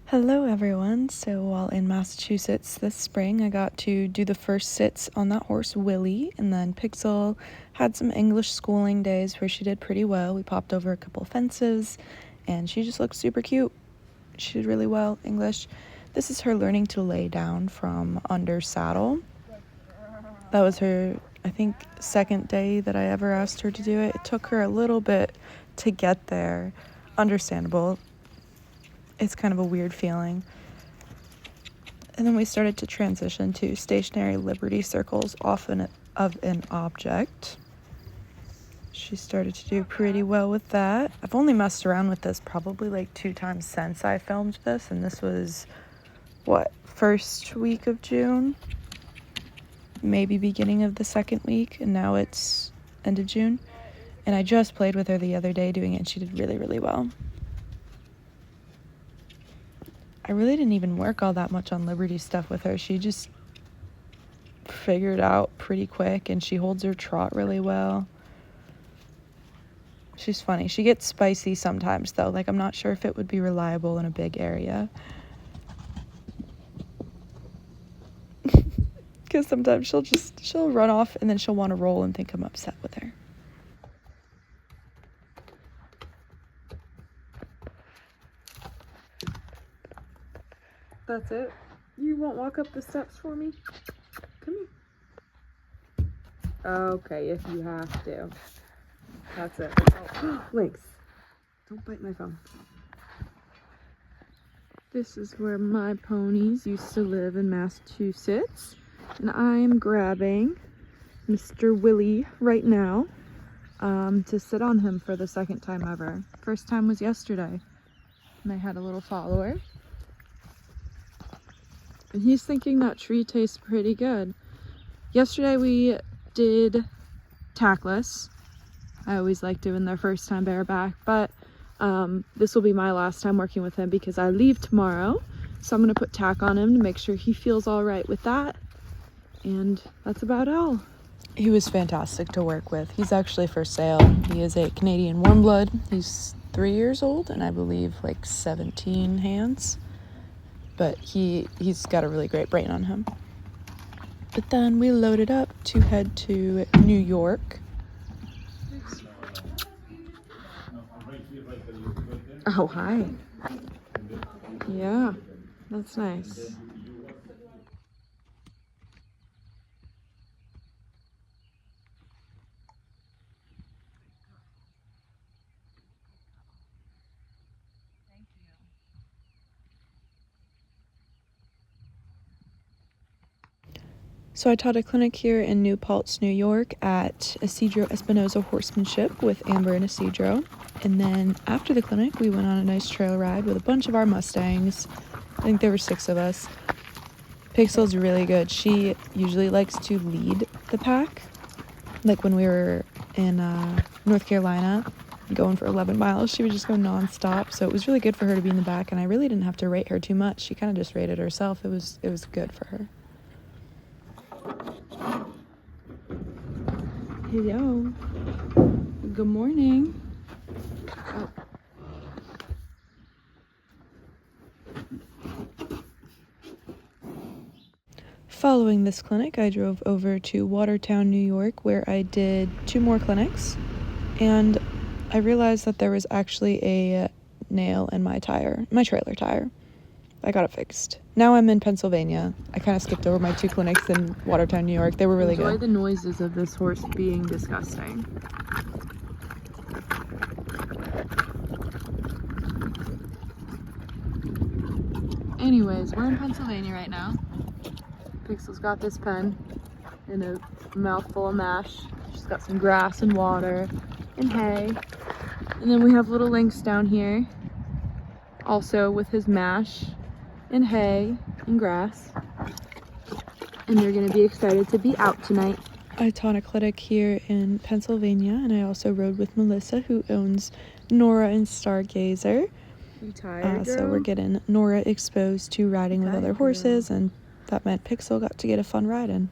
Hello everyone. So while in Massachusetts this spring, I got to do the first sits on that horse, Willie, and then Pixel had some English schooling days where she did pretty well. We popped over a couple fences and she just looked super cute. She did really well English. This is her learning to lay down from under saddle. That was her, I think, second day that I ever asked her to do it. It took her a little bit to get there. Understandable. It's kind of a weird feeling. And then we started to transition to stationary liberty circles off of an object. She started to do pretty well with that. I've only messed around with this probably like 2 times since I filmed this, and this was, first week of June? Maybe beginning of the second week, and now it's end of June. And I just played with her the other day doing it, and she did really, really well. I really didn't even work all that much on Liberty stuff with her. She just figured out pretty quick, and she holds her trot really well. She's funny. She gets spicy sometimes, though. Like, I'm not sure if it would be reliable in a big area. Because sometimes she'll run off, and then she'll want to roll and think I'm upset with her. That's it? You won't walk up the steps for me? Come here. Okay, if you have to. That's it. Oh, Lynx. Don't bite my phone. This is where my ponies used to live in Massachusetts. And I'm grabbing Mr. Willie right now to sit on him for the second time ever. First time was yesterday. And I had a little follower. And he's thinking that tree tastes pretty good. Yesterday we did tackless. I always like doing their first time bareback, but this will be my last time working with him because I leave tomorrow. So I'm going to put tack on him to make sure he feels all right with that. And that's about all. He was fantastic to work with. He's actually for sale. He is a Canadian warm blood. He's 3 years old and I believe like 17 hands. But he's got a really great brain on him. But then we loaded up to head to New York. Oh, hi. Yeah, that's nice. So I taught a clinic here in New Paltz, New York at Isidro Espinosa Horsemanship with Amber and Isidro. And then after the clinic, we went on a nice trail ride with a bunch of our Mustangs. I think there were 6 of us. Pixel's really good. She usually likes to lead the pack. Like when we were in North Carolina, going for 11 miles, she would just go nonstop. So it was really good for her to be in the back, and I really didn't have to rate her too much. She kind of just rated herself. It was good for her. Hello. Good morning. Oh. Following this clinic, I drove over to Watertown, New York, where I did 2 more clinics, and I realized that there was actually a nail in my trailer tire. I got it fixed. Now I'm in Pennsylvania. I kind of skipped over my 2 clinics in Watertown, New York. They were really good. Enjoy the noises of this horse being disgusting. Anyways, we're in Pennsylvania right now. Pixel's got this pen and a mouthful of mash. She's got some grass and water and hay. And then we have little Lynx down here, also with his mash and hay and grass. And they're gonna be excited to be out tonight. I taught a clinic here in Pennsylvania, and I also rode with Melissa, who owns Nora and Stargazer. You tired, so we're getting Nora exposed to riding with other horses, and that meant Pixel got to get a fun ride in.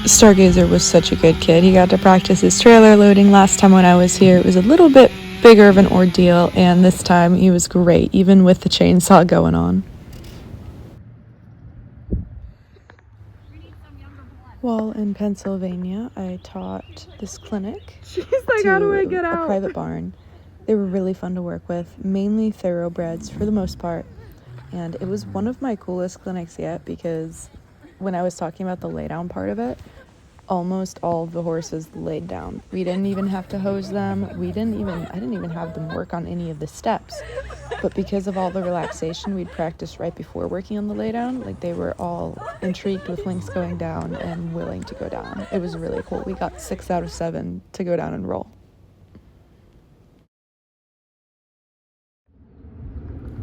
Stargazer was such a good kid. He got to practice his trailer loading last time when I was here. It was a little bit bigger of an ordeal, and this time he was great, even with the chainsaw going on. While in Pennsylvania, I taught this clinic to a private barn. They were really fun to work with, mainly thoroughbreds for the most part. And it was one of my coolest clinics yet because when I was talking about the laydown part of it, almost all of the horses laid down. We didn't even have to hose them. I didn't even have them work on any of the steps. But because of all the relaxation we'd practiced right before working on the laydown, like they were all intrigued with Lynx going down and willing to go down. It was really cool. We got 6 out of 7 to go down and roll.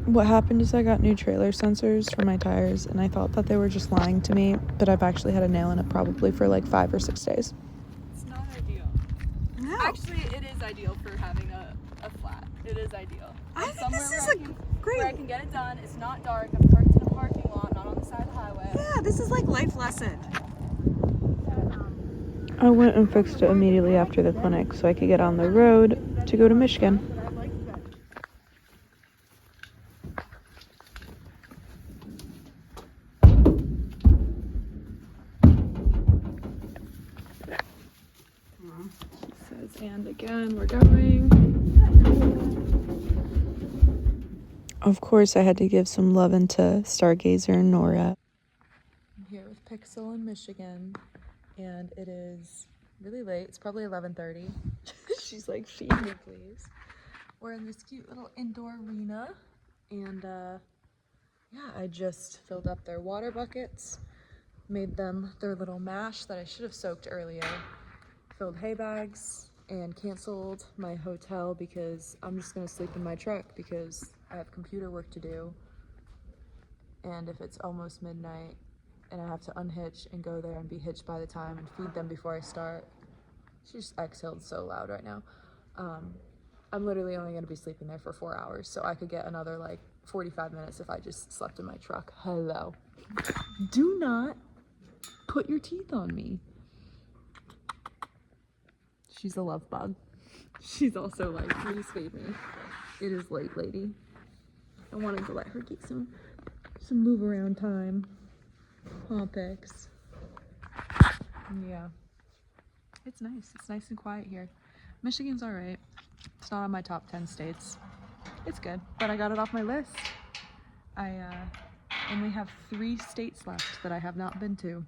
What happened is I got new trailer sensors for my tires, and I thought that they were just lying to me, but I've actually had a nail in it probably for like 5 or 6 days. It's not ideal. No. Actually, it is ideal for having a flat. It is ideal. I think this is great. Where I can get it done. It's not dark. I'm parked in a parking lot, not on the side of the highway. Yeah, this is like life lesson. I went and fixed it immediately after the clinic so I could get on the road to go to Michigan. And again, we're going. Of course, I had to give some loving to Stargazer and Nora. I'm here with Pixel in Michigan, and it is really late. It's probably 11:30. She's like, feed me, please. We're in this cute little indoor arena, and yeah, I just filled up their water buckets, made them their little mash that I should have soaked earlier, filled hay bags, and canceled my hotel because I'm just gonna sleep in my truck because I have computer work to do. And if it's almost midnight and I have to unhitch and go there and be hitched by the time and feed them before I start. She just exhaled so loud right now. I'm literally only gonna be sleeping there for 4 hours, so I could get another like 45 minutes if I just slept in my truck. Hello. Do not put your teeth on me. She's a love bug. She's also like, please feed me. It is late, lady. I wanted to let her get some move around time. Paw pics. Yeah. It's nice. It's nice and quiet here. Michigan's alright. It's not on my top 10 states. It's good, but I got it off my list. I only have 3 states left that I have not been to.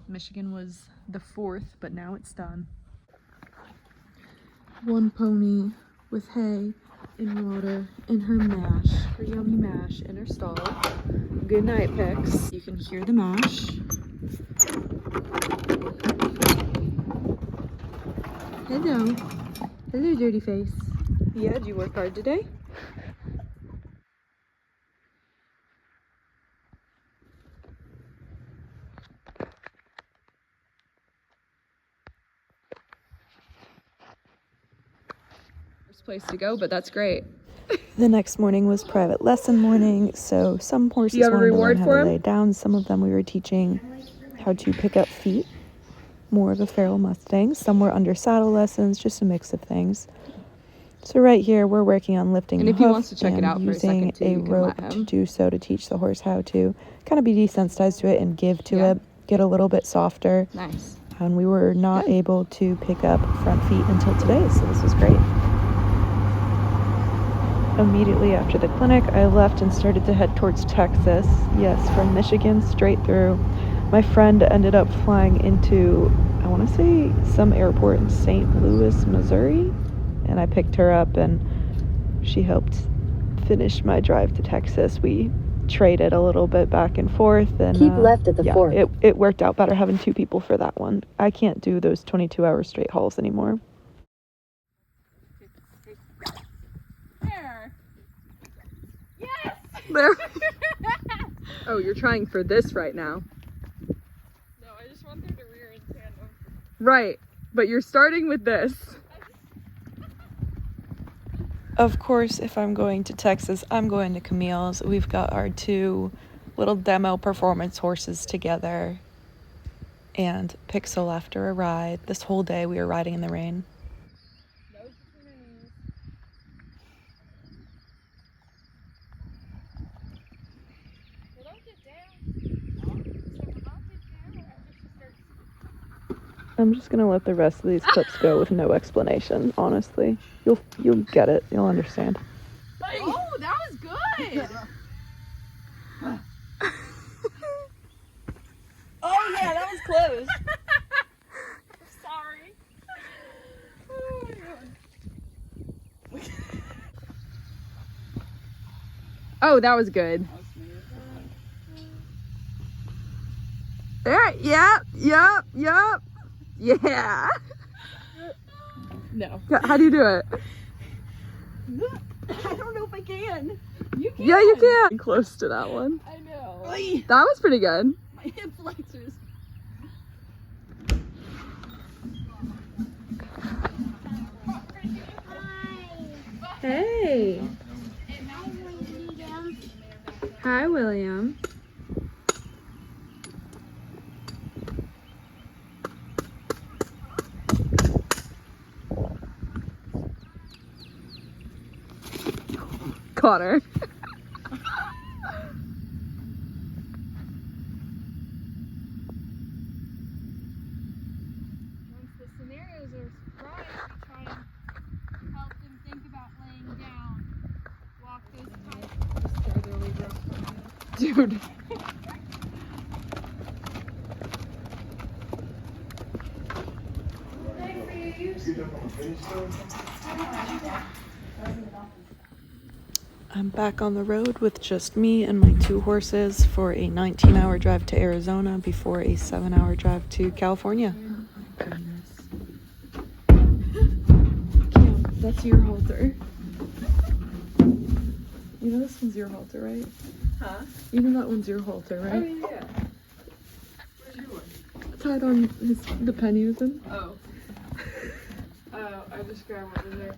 Michigan was the 4th, but now it's done. One pony with hay and water and her mash, her yummy mash in her stall. Good night, Pix. You can hear the mash. Hello. Hello, dirty face. Yeah, did you work hard today? Place to go, but that's great. The next morning was private lesson morning, so some horses wanted to learn how to lay down. Some of them we were teaching how to pick up feet, more of a feral Mustang. Some were under saddle lessons, just a mix of things. So right here we're working on lifting the hoof and using a rope to do so to teach the horse how to kind of be desensitized to it and give to it, get a little bit softer. Nice. And we were not able to pick up front feet until today, so this was great. Immediately after the clinic, I left and started to head towards Texas. Yes, from Michigan straight through. My friend ended up flying into, I want to say, some airport in St. Louis, Missouri. And I picked her up and she helped finish my drive to Texas. We traded a little bit back and forth. And keep left at the fork. It worked out better having 2 people for that one. I can't do those 22-hour straight hauls anymore. There. Oh, you're trying for this right now. No, I just want them to rear in tandem. Right, but you're starting with this. Of course, if I'm going to Texas, I'm going to Camille's. We've got our 2 little demo performance horses together. And Pixel after a ride. This whole day we were riding in the rain. Nose between her knees. I'm just gonna let the rest of these clips go with no explanation, honestly. You'll get it. You'll understand. Oh, that was good. Oh yeah, that was close. I'm sorry. Oh my god. Oh, that was good. There, yep. Yeah. No. How do you do it? I don't know if I can. You can. Yeah, you can. Close to that one. I know. That was pretty good. My hip flexors. Hey. Hi, William. Caught her. Once the scenarios are right, we try and help them think about laying down. Walk those tight. Dude. I'm back on the road with just me and my 2 horses for a 19-hour drive to Arizona before a 7-hour drive to California. Cam, that's your halter. You know this one's your halter, right? Huh? You know that one's your halter, right? Oh yeah. Where's your one? Tied on the pen he was in. Oh. Oh, I just grabbed what was there.